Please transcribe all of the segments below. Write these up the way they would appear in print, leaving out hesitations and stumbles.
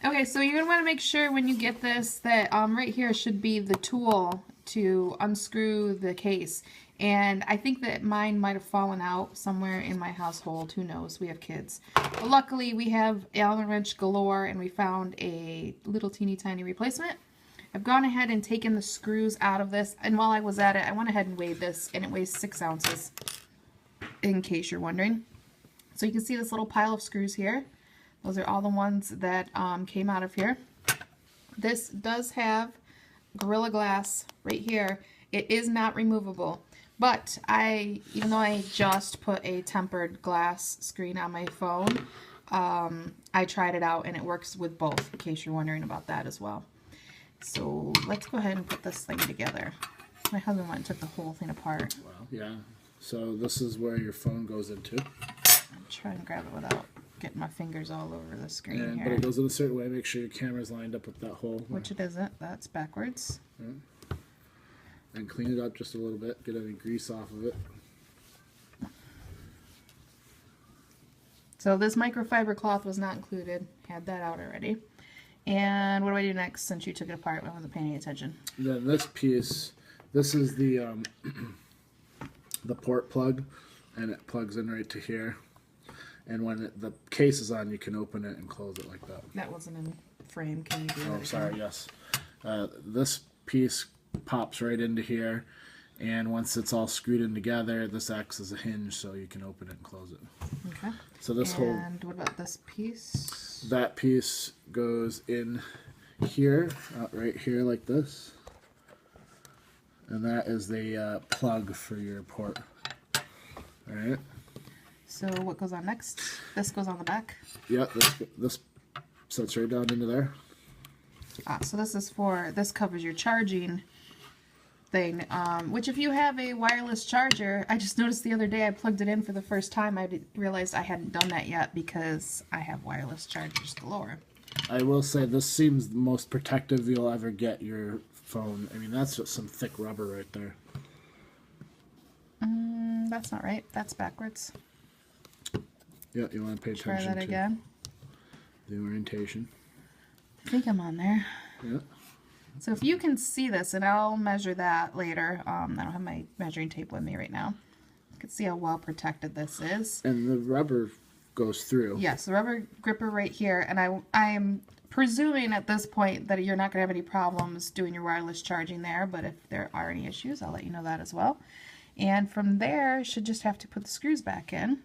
Okay, so you're going to want to make sure when you get this that right here should be the tool to unscrew the case. And I think that mine might have fallen out somewhere in my household. Who knows? We have kids. But luckily, we have Allen wrench galore, and we found a little teeny tiny replacement. I've gone ahead and taken the screws out of this, and while I was at it, I went ahead and weighed this, and it weighs 6 ounces, in case you're wondering. So you can see this little pile of screws here. Those are all the ones that came out of here. This does have Gorilla Glass right here. It is not removable, but even though I just put a tempered glass screen on my phone, I tried it out and it works with both, in case you're wondering about that as well. So let's go ahead and put this thing together. My husband went and took the whole thing apart. Well, yeah. So this is where your phone goes into. I'm trying to grab it without getting my fingers all over the screen here. But it goes in a certain way. Make sure your camera's lined up with that hole. Which it isn't. That's backwards. Yeah. And clean it up just a little bit. Get any grease off of it. So this microfiber cloth was not included. Had that out already. And what do I do next since you took it apart when I wasn't paying attention? Then this piece, this is the port plug, and it plugs in right to here. And when the case is on, you can open it and close it like that. That wasn't in frame. Can you do that? Oh, sorry, yes. This piece pops right into here, and once it's all screwed in together, this acts as a hinge so you can open it and close it. Okay. So this And what about this piece? That piece goes in here, right here like this. And that is the plug for your port. Alright. So what goes on next? This goes on the back? Yeah, this sets right down into there. So this covers your charging thing, which if you have a wireless charger, I just noticed the other day I plugged it in for the first time. I realized I hadn't done that yet because I have wireless chargers galore. I will say this seems the most protective you'll ever get your phone. I mean, that's just some thick rubber right there. That's not right. That's backwards. Yeah, you want to pay attention Try that again. The orientation. I think I'm on there. Yeah. So if you can see this, and I'll measure that later. I don't have my measuring tape with me right now. You can see how well protected this is. And the rubber goes through. Yes, the rubber gripper right here, and I am presuming at this point that you're not going to have any problems doing your wireless charging there, but if there are any issues, I'll let you know that as well. And from there, you should just have to put the screws back in.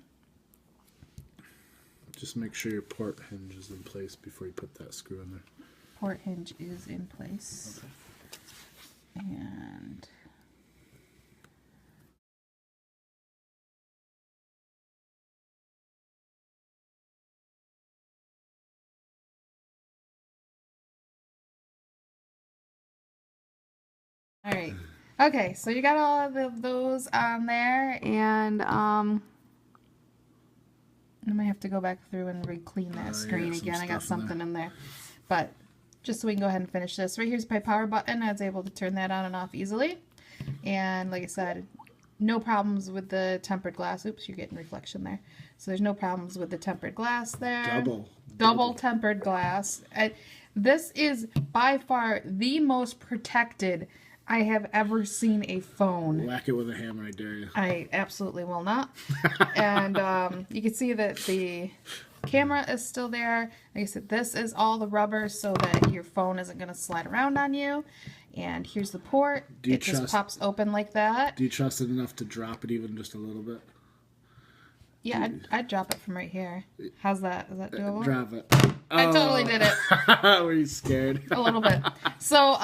Just make sure your port hinge is in place before you put that screw in there. Port hinge is in place. Okay. And all right. Okay, so you got all of those on there, and I might have to go back through and re-clean that screen again. I got something in there. But just so we can go ahead and finish this. Right here's my power button. I was able to turn that on and off easily. And like I said, no problems with the tempered glass. Oops, you're getting reflection there. So there's no problems with the tempered glass there. Double tempered glass. This is by far the most protected I have ever seen a phone. Whack it with a hammer, I dare you. I absolutely will not. And you can see that the camera is still there. Like I said, this is all the rubber so that your phone isn't going to slide around on you. And here's the port. It just pops open like that. Do you trust it enough to drop it even just a little bit? Yeah, I'd drop it from right here. How's that? Is that doable? Drop it. I totally did it. Were you scared? A little bit. So,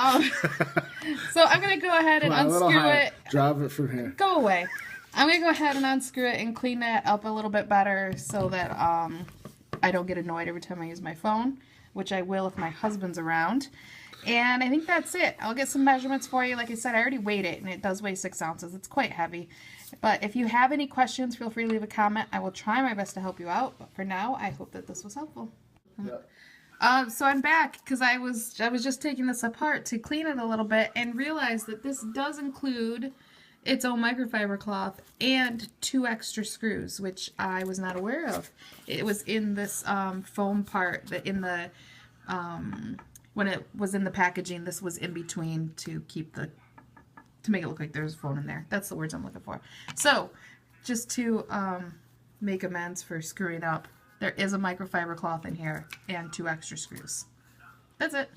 so I'm going to go ahead and unscrew it. Drop it from here. Go away. I'm going to go ahead and unscrew it and clean that up a little bit better so that I don't get annoyed every time I use my phone, which I will if my husband's around. And I think that's it. I'll get some measurements for you. Like I said, I already weighed it, and it does weigh 6 ounces. It's quite heavy. But if you have any questions, feel free to leave a comment. I will try my best to help you out. But for now, I hope that this was helpful. Yeah. So I'm back because I was just taking this apart to clean it a little bit and realized that this does include its own microfiber cloth and 2 extra screws, which I was not aware of. It was in this foam part, in the when it was in the packaging, this was in between to keep the, to make it look like there's a phone in there. That's the words I'm looking for. So, just to make amends for screwing up, there is a microfiber cloth in here and 2 extra screws. That's it.